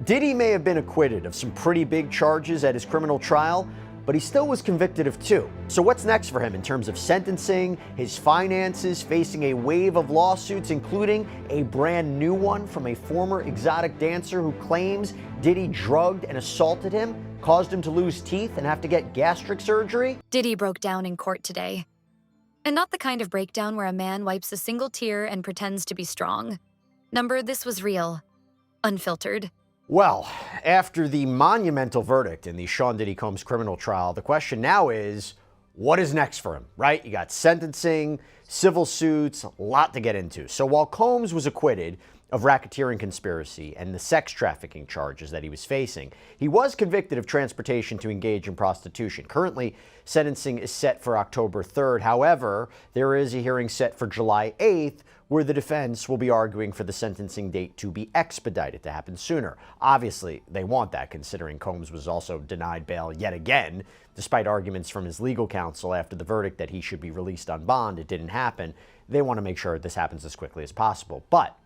Diddy may have been acquitted of some pretty big charges at his criminal trial, but he still was convicted of two. So what's next for him in terms of sentencing, his finances, facing a wave of lawsuits, including a brand new one from a former exotic dancer who claims Diddy drugged and assaulted him, caused him to lose teeth and have to get gastric surgery? Diddy broke down in court today. And not the kind of breakdown where a man wipes a single tear and pretends to be strong. This was real. Unfiltered. Well, after the monumental verdict in the Sean Diddy Combs criminal trial, the question now is, what is next for him, right? You got sentencing, civil suits, a lot to get into. So while Combs was acquitted of racketeering conspiracy and the sex trafficking charges that he was facing, he was convicted of transportation to engage in prostitution. Currently, sentencing is set for October 3rd. However, there is a hearing set for July 8th where the defense will be arguing for the sentencing date to be expedited, to happen sooner. Obviously, they want that, considering Combs was also denied bail yet again, despite arguments from his legal counsel after the verdict that he should be released on bond. It didn't happen. They want to make sure this happens as quickly as possible. But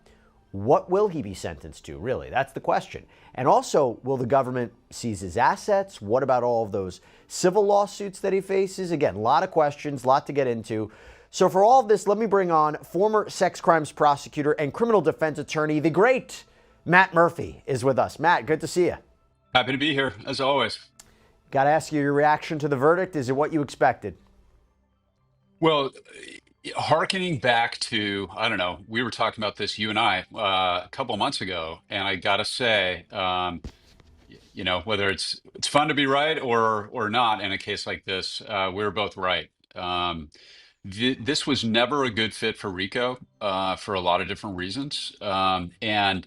what will he be sentenced to, really? That's the question. And also, will the government seize his assets? What about all of those civil lawsuits that he faces? Again, a lot of questions, a lot to get into. So for all of this, let me bring on former sex crimes prosecutor and criminal defense attorney, the great Matt Murphy is with us. Matt, good to see you. Happy to be here, as always. Got to ask you your reaction to the verdict. Is it what you expected? Well, hearkening back to, I don't know, we were talking about this, you and I, a couple of months ago, and I got to say, whether it's fun to be right or not in a case like this, we were both right. This was never a good fit for RICO for a lot of different reasons. And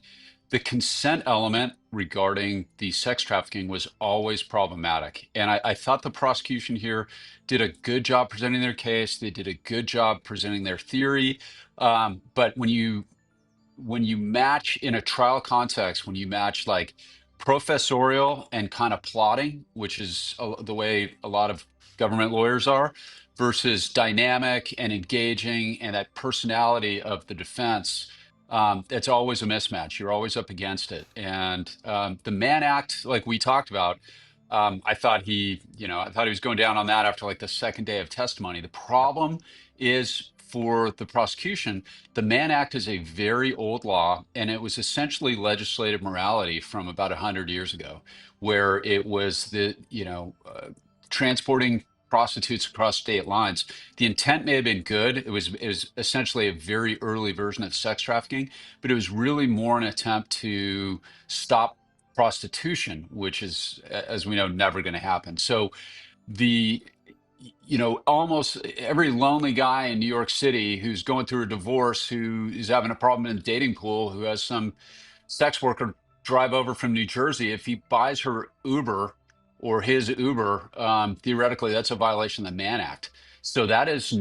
the consent element regarding the sex trafficking was always problematic. And I thought the prosecution here did a good job presenting their case. They did a good job presenting their theory. But when you match in a trial context, when you match like professorial and kind of plotting, which is the way a lot of government lawyers are, versus dynamic and engaging and that personality of the defense, it's always a mismatch. You're always up against it. And the Mann Act, like we talked about, I thought he was going down on that after like the second day of testimony. The problem is for the prosecution, the Mann Act is a very old law, and it was essentially legislative morality from about 100 years ago, where it was transporting prostitutes across state lines. The intent may have been good. It was essentially a very early version of sex trafficking, but it was really more an attempt to stop prostitution, which is, as we know, never going to happen. So almost every lonely guy in New York City who's going through a divorce, who is having a problem in the dating pool, who has some sex worker drive over from New Jersey, if he buys her Uber or his Uber, theoretically, that's a violation of the Mann Act. So that is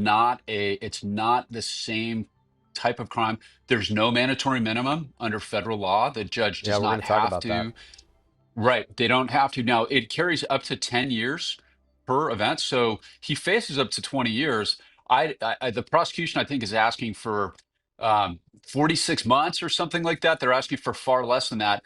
it's not the same type of crime. There's no mandatory minimum under federal law. The judge does not have to. That. Right. They don't have to. Now, it carries up to 10 years per event. So he faces up to 20 years. The prosecution, I think, is asking for 46 months or something like that. They're asking for far less than that.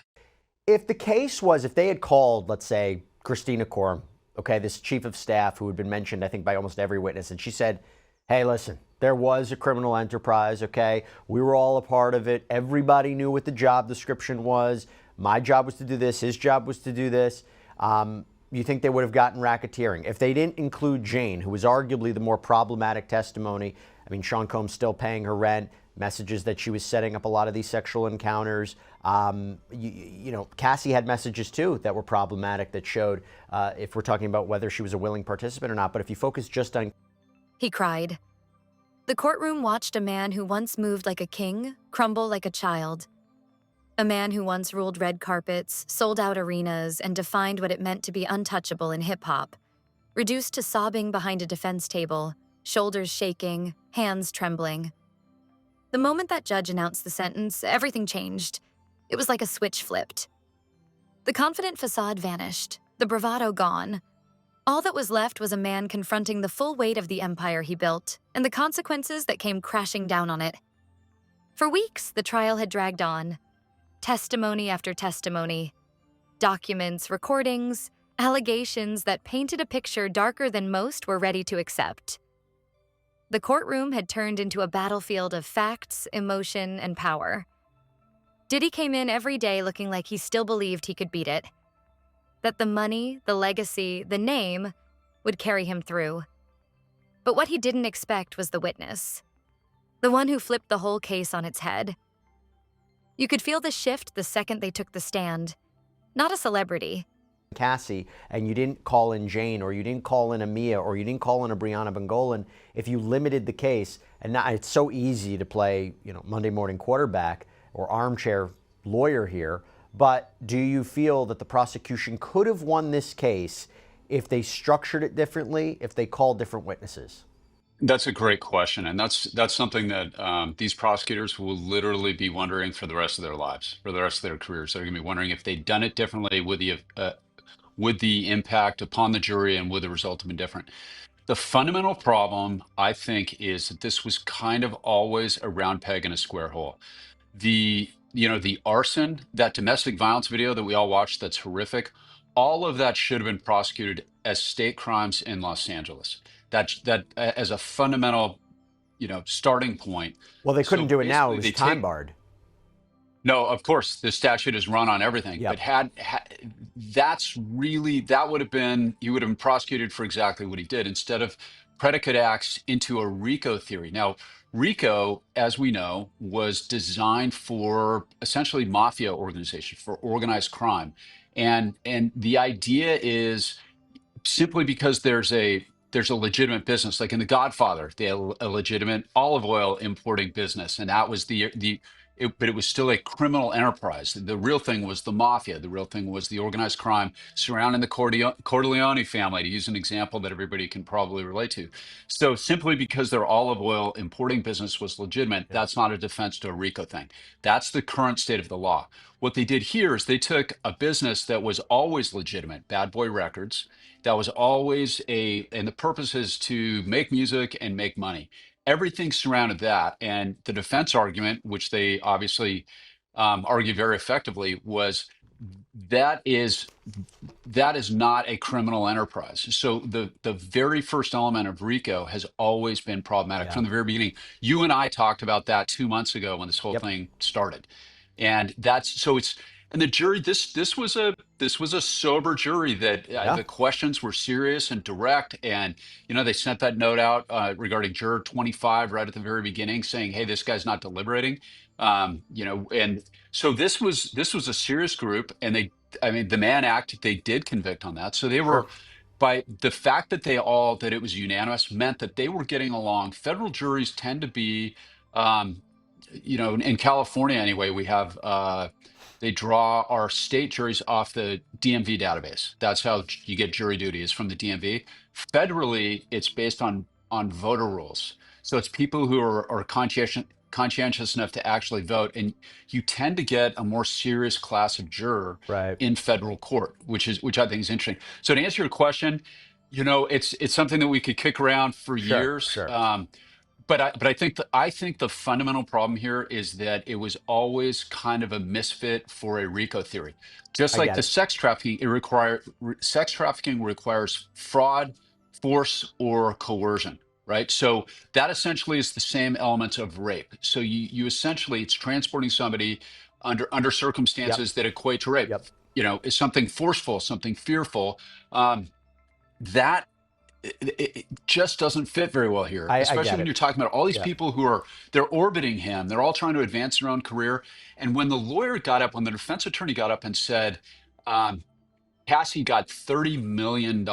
If they had called, let's say, Christina Courtroom, okay, this chief of staff who had been mentioned, I think, by almost every witness, and she said, hey, listen, there was a criminal enterprise, okay? We were all a part of it. Everybody knew what the job description was. My job was to do this. His job was to do this. You think they would have gotten racketeering? If they didn't include Jane, who was arguably the more problematic testimony, I mean, Sean Combs still paying her rent, messages that she was setting up a lot of these sexual encounters. Cassie had messages too that were problematic that showed if we're talking about whether she was a willing participant or not. But if you focus just on... He cried. The courtroom watched a man who once moved like a king crumble like a child. A man who once ruled red carpets, sold out arenas, and defined what it meant to be untouchable in hip-hop, reduced to sobbing behind a defense table, shoulders shaking, hands trembling. The moment that judge announced the sentence, everything changed. It was like a switch flipped. The confident facade vanished, the bravado gone. All that was left was a man confronting the full weight of the empire he built and the consequences that came crashing down on it. For weeks, the trial had dragged on. Testimony after testimony, Documents, recordings, allegations that painted a picture darker than most were ready to accept. The courtroom had turned into a battlefield of facts, emotion, and power. Diddy came in every day looking like he still believed he could beat it. That the money, the legacy, the name would carry him through. But what he didn't expect was the witness. The one who flipped the whole case on its head. You could feel the shift the second they took the stand. Not a celebrity. Cassie, and you didn't call in Jane, or you didn't call in a Mia, or you didn't call in a Brianna Bengolan, if you limited the case, and now it's so easy to play, Monday morning quarterback or armchair lawyer here, but do you feel that the prosecution could have won this case if they structured it differently, if they called different witnesses? That's a great question, and that's something that these prosecutors will literally be wondering for the rest of their lives, for the rest of their careers. They're going to be wondering if they'd done it differently, would the impact upon the jury and would the result have been different. The fundamental problem, I think, is that this was kind of always a round peg in a square hole. The arson, that domestic violence video that we all watched, that's horrific. All of that should have been prosecuted as state crimes in Los Angeles. That as a fundamental, starting point. Well, they couldn't So do it now. It basically, was they time take barred. no, of course, the statute is run on everything, but Yep. that would have been, he would have been prosecuted for exactly what he did instead of predicate acts into a RICO theory. Now, RICO, as we know, was designed for essentially mafia organization, for organized crime. And the idea is simply because there's a legitimate business, like in The Godfather, they had a legitimate olive oil importing business, and that was but it was still a criminal enterprise. The real thing was the mafia. The real thing was the organized crime surrounding the Corleone family, to use an example that everybody can probably relate to. So simply because their olive oil importing business was legitimate, that's not a defense to a RICO thing. That's the current state of the law. What they did here is they took a business that was always legitimate, Bad Boy Records, that was always and the purpose is to make music and make money. Everything surrounded that. And the defense argument, which they obviously argued very effectively, was that is not a criminal enterprise. So the very first element of RICO has always been problematic from the very beginning. You and I talked about that 2 months ago when this whole thing started. And and the jury, this was a sober jury that the questions were serious and direct. And, they sent that note out regarding juror 25 right at the very beginning saying, hey, this guy's not deliberating. And so this was a serious group. And the Mann Act, they did convict on that. So they were, by the fact that that it was unanimous, meant that they were getting along. Federal juries tend to be, in California anyway, we have, they draw our state juries off the DMV database. That's how you get jury duty, is from the DMV. Federally, it's based on voter rules. So it's people who are conscientious enough to actually vote, and you tend to get a more serious class of juror in federal court, which I think is interesting. So to answer your question, it's something that we could kick around for years. Sure. But I think the fundamental problem here is that it was always kind of a misfit for a RICO theory. Just like the sex trafficking, sex trafficking requires fraud, force, or coercion, right? So that essentially is the same elements of rape. So you essentially, it's transporting somebody under circumstances that equate to rape. Is something forceful, something fearful. That it just doesn't fit very well here, especially when you're talking about all these people they're orbiting him. They're all trying to advance their own career. And when when the defense attorney got up and said, Cassie got $30 million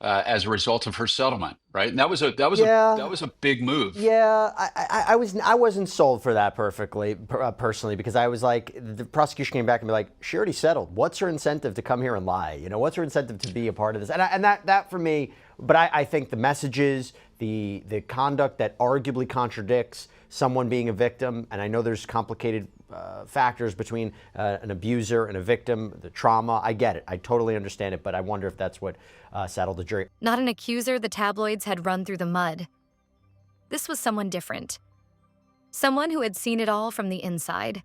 as a result of her settlement, right? And that was a big move. Yeah, I wasn't sold for that personally, because I was like, the prosecution came back and be like, she already settled. What's her incentive to come here and lie? What's her incentive to be a part of this? And that for me, but I think the messages, the conduct that arguably contradicts someone being a victim, and I know there's complicated factors between an abuser and a victim, the trauma. I get it. I totally understand it, but I wonder if that's what saddled the jury. Not an accuser the tabloids had run through the mud. This was someone different. Someone who had seen it all from the inside.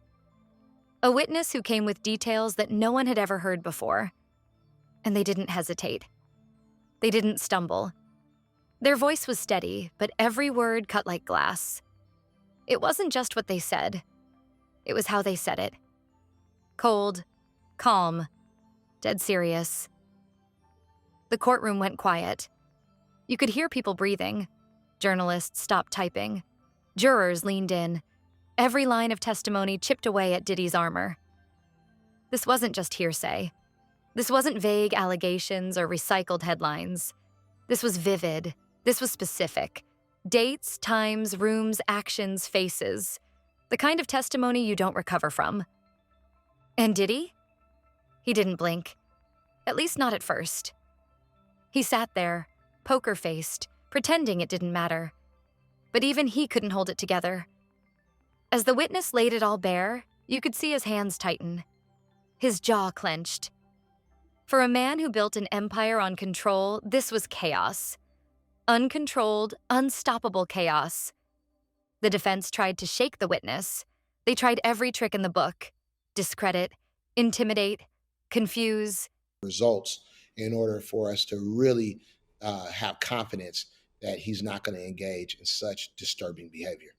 A witness who came with details that no one had ever heard before. And they didn't hesitate. They didn't stumble. Their voice was steady, but every word cut like glass. It wasn't just what they said. It was how they said it. Cold, calm, dead serious. The courtroom went quiet. You could hear people breathing. Journalists stopped typing. Jurors leaned in. Every line of testimony chipped away at Diddy's armor. This wasn't just hearsay. This wasn't vague allegations or recycled headlines. This was vivid. This was specific. Dates, times, rooms, actions, faces. The kind of testimony you don't recover from. And Diddy? He didn't blink. At least not at first. He sat there, poker-faced, pretending it didn't matter. But even he couldn't hold it together. As the witness laid it all bare, you could see his hands tighten. His jaw clenched. For a man who built an empire on control, this was chaos. Uncontrolled, unstoppable chaos. The defense tried to shake the witness. They tried every trick in the book. Discredit, intimidate, confuse. Results in order for us to really have confidence that he's not going to engage in such disturbing behavior.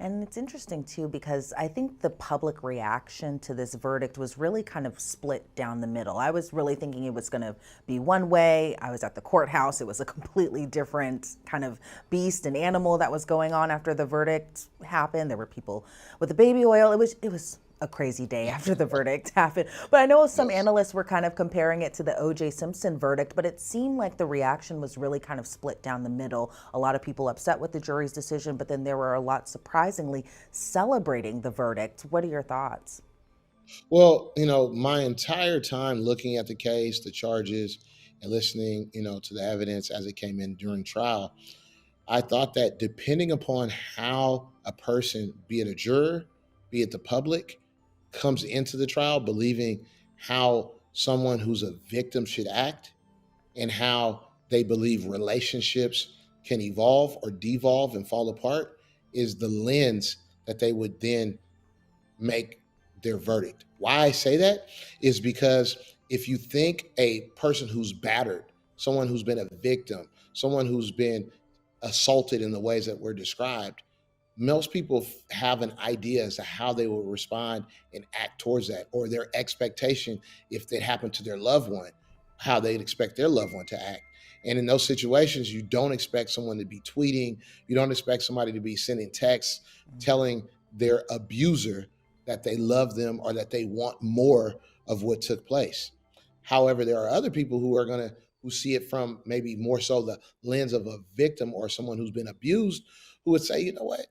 And it's interesting too, because I think the public reaction to this verdict was really kind of split down the middle. I was really thinking it was going to be one way. I was at the courthouse. It was a completely different kind of beast and animal that was going on after the verdict happened. There were people with the baby oil. It was a crazy day after the verdict happened. But I know some analysts were kind of comparing it to the O.J. Simpson verdict, but it seemed like the reaction was really kind of split down the middle. A lot of people upset with the jury's decision, but then there were a lot, surprisingly, celebrating the verdict. What are your thoughts? Well, my entire time looking at the case, the charges, and listening, to the evidence as it came in during trial, I thought that depending upon how a person, be it a juror, be it the public, comes into the trial believing how someone who's a victim should act and how they believe relationships can evolve or devolve and fall apart is the lens that they would then make their verdict. Why I say that is because if you think a person who's battered, someone who's been a victim, someone who's been assaulted in the ways that were described, most people have an idea as to how they will respond and act towards that, or their expectation if it happened to their loved one, how they'd expect their loved one to act. And in those situations, you don't expect someone to be tweeting. You don't expect somebody to be sending texts telling their abuser that they love them or that they want more of what took place. However, there are other people who see it from maybe more so the lens of a victim or someone who's been abused, who would say, you know what?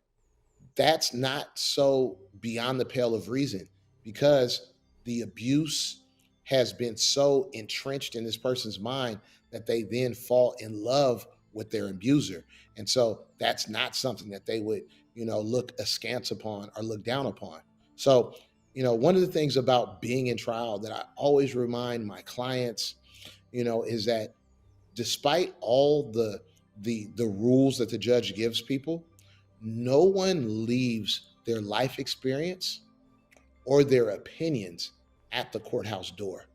That's not so beyond the pale of reason, because the abuse has been so entrenched in this person's mind that they then fall in love with their abuser. And so that's not something that they would, look askance upon or look down upon. So, one of the things about being in trial that I always remind my clients, is that despite all the rules that the judge gives people, no one leaves their life experience or their opinions at the courthouse door.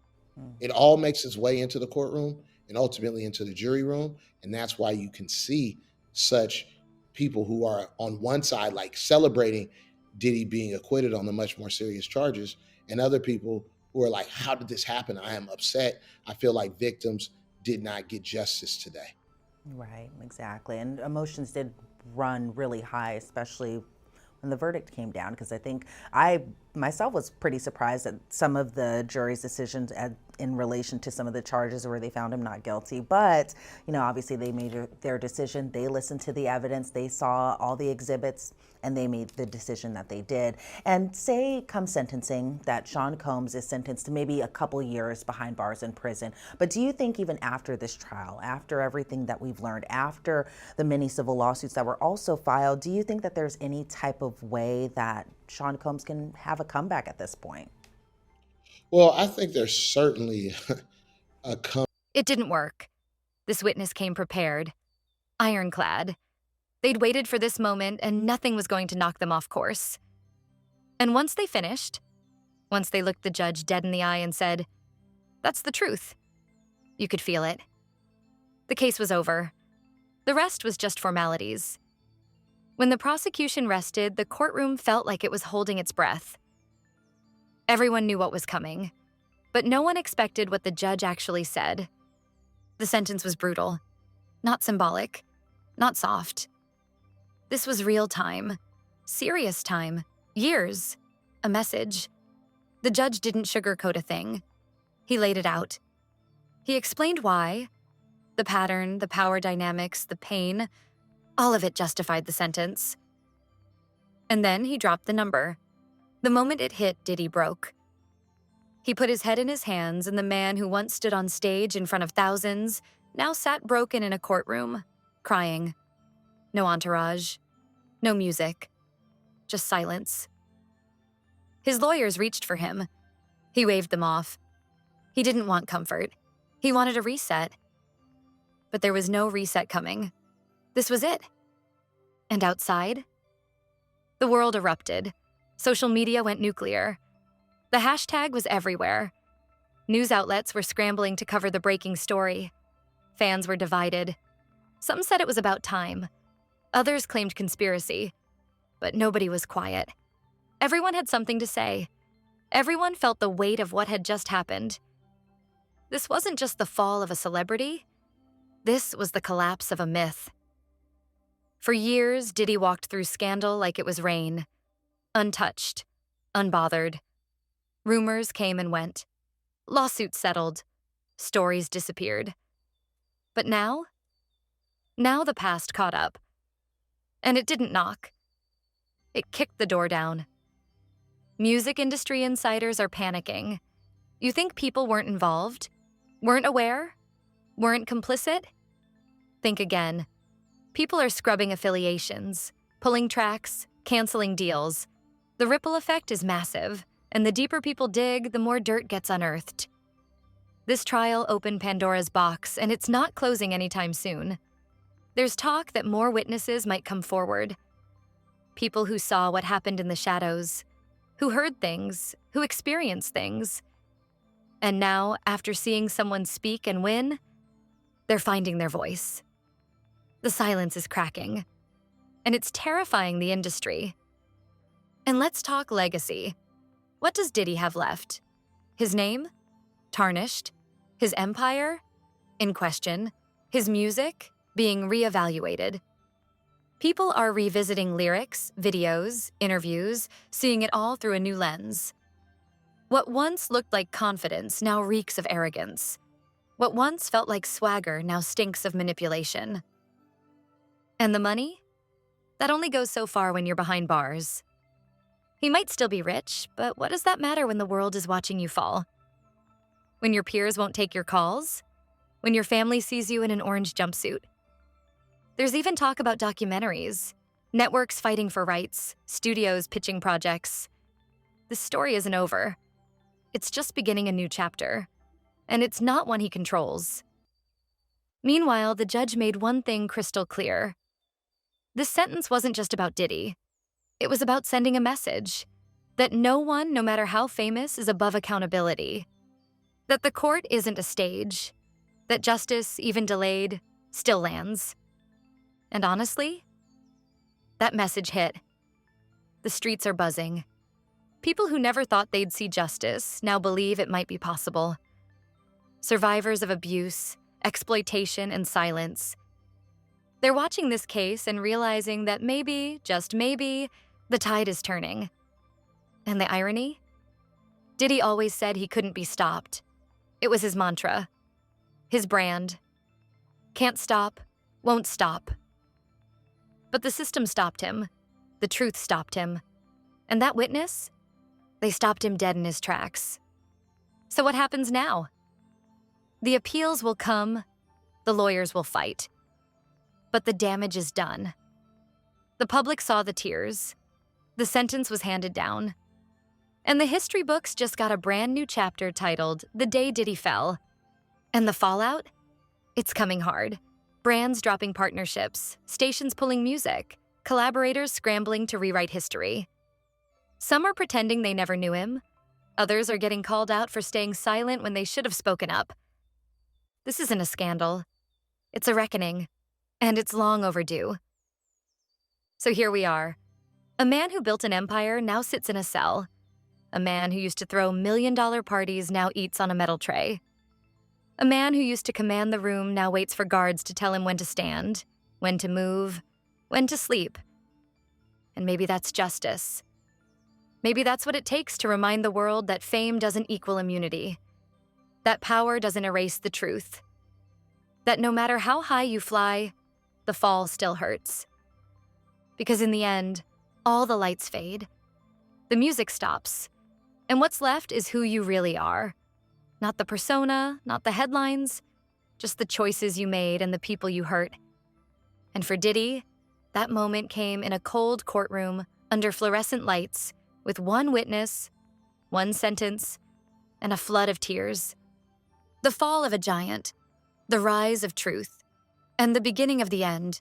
It all makes its way into the courtroom and ultimately into the jury room. And that's why you can see such people who are on one side, like celebrating Diddy being acquitted on the much more serious charges, and other people who are like, how did this happen? I am upset. I feel like victims did not get justice today. Right, exactly. And emotions did run really high, especially when the verdict came down, because I think I myself was pretty surprised at some of the jury's decisions in relation to some of the charges where they found him not guilty. But, obviously they made their decision. They listened to the evidence. They saw all the exhibits, and they made the decision that they did. And say come sentencing that Sean Combs is sentenced to maybe a couple years behind bars in prison. But do you think even after this trial, after everything that we've learned, after the many civil lawsuits that were also filed, do you think that there's any type of way that Sean Combs can have a comeback at this point? Well, I think there's certainly a It didn't work. This witness came prepared, ironclad. They'd waited for this moment, and nothing was going to knock them off course. And once they finished, once they looked the judge dead in the eye and said, "That's the truth." You could feel it. The case was over. The rest was just formalities. When the prosecution rested, the courtroom felt like it was holding its breath. Everyone knew what was coming, but no one expected what the judge actually said. The sentence was brutal, not symbolic, not soft. This was real time, serious time, years, a message. The judge didn't sugarcoat a thing. He laid it out. He explained why. The pattern, the power dynamics, the pain, all of it justified the sentence. And then he dropped the number. The moment it hit, Diddy broke. He put his head in his hands, and the man who once stood on stage in front of thousands now sat broken in a courtroom, crying. No entourage, no music, just silence. His lawyers reached for him. He waved them off. He didn't want comfort. He wanted a reset. But there was no reset coming. This was it. And outside? The world erupted. Social media went nuclear. The hashtag was everywhere. News outlets were scrambling to cover the breaking story. Fans were divided. Some said it was about time. Others claimed conspiracy. But nobody was quiet. Everyone had something to say. Everyone felt the weight of what had just happened. This wasn't just the fall of a celebrity. This was the collapse of a myth. For years, Diddy walked through scandal like it was rain. Untouched, unbothered. Rumors came and went. Lawsuits settled. Stories disappeared. But now the past caught up. And it didn't knock. It kicked the door down. Music industry insiders are panicking. You think people weren't involved? Weren't aware? Weren't complicit? Think again. People are scrubbing affiliations, pulling tracks, canceling deals. The ripple effect is massive, and the deeper people dig, the more dirt gets unearthed. This trial opened Pandora's box, and it's not closing anytime soon. There's talk that more witnesses might come forward. People who saw what happened in the shadows, who heard things, who experienced things. And now, after seeing someone speak and win, they're finding their voice. The silence is cracking, and it's terrifying the industry. And let's talk legacy. What does Diddy have left? His name? Tarnished. His empire? In question. His music? Being reevaluated. People are revisiting lyrics, videos, interviews, seeing it all through a new lens. What once looked like confidence now reeks of arrogance. What once felt like swagger now stinks of manipulation. And the money? That only goes so far when you're behind bars. He might still be rich, but what does that matter when the world is watching you fall? When your peers won't take your calls? When your family sees you in an orange jumpsuit? There's even talk about documentaries, networks fighting for rights, studios pitching projects. This story isn't over. It's just beginning a new chapter. And it's not one he controls. Meanwhile, the judge made one thing crystal clear. This sentence wasn't just about Diddy. It was about sending a message that no one, no matter how famous, is above accountability. That the court isn't a stage. That justice, even delayed, still lands. And honestly, that message hit. The streets are buzzing. People who never thought they'd see justice now believe it might be possible. Survivors of abuse, exploitation, and silence. They're watching this case and realizing that maybe, just maybe, the tide is turning. And the irony? Diddy always said he couldn't be stopped. It was his mantra. His brand. Can't stop, won't stop. But the system stopped him. The truth stopped him. And that witness? They stopped him dead in his tracks. So what happens now? The appeals will come, the lawyers will fight. But the damage is done. The public saw the tears. The sentence was handed down. And the history books just got a brand new chapter titled The Day Diddy Fell. And the fallout? It's coming hard. Brands dropping partnerships, stations pulling music, collaborators scrambling to rewrite history. Some are pretending they never knew him. Others are getting called out for staying silent when they should have spoken up. This isn't a scandal. It's a reckoning, and it's long overdue. So here we are. A man who built an empire now sits in a cell. A man who used to throw million-dollar parties now eats on a metal tray. A man who used to command the room now waits for guards to tell him when to stand, when to move, when to sleep. And maybe that's justice. Maybe that's what it takes to remind the world that fame doesn't equal immunity, that power doesn't erase the truth, that no matter how high you fly, the fall still hurts. Because in the end, all the lights fade, the music stops, and what's left is who you really are. Not the persona, not the headlines, just the choices you made and the people you hurt. And for Diddy, that moment came in a cold courtroom under fluorescent lights with one witness, one sentence, and a flood of tears. The fall of a giant, the rise of truth, and the beginning of the end.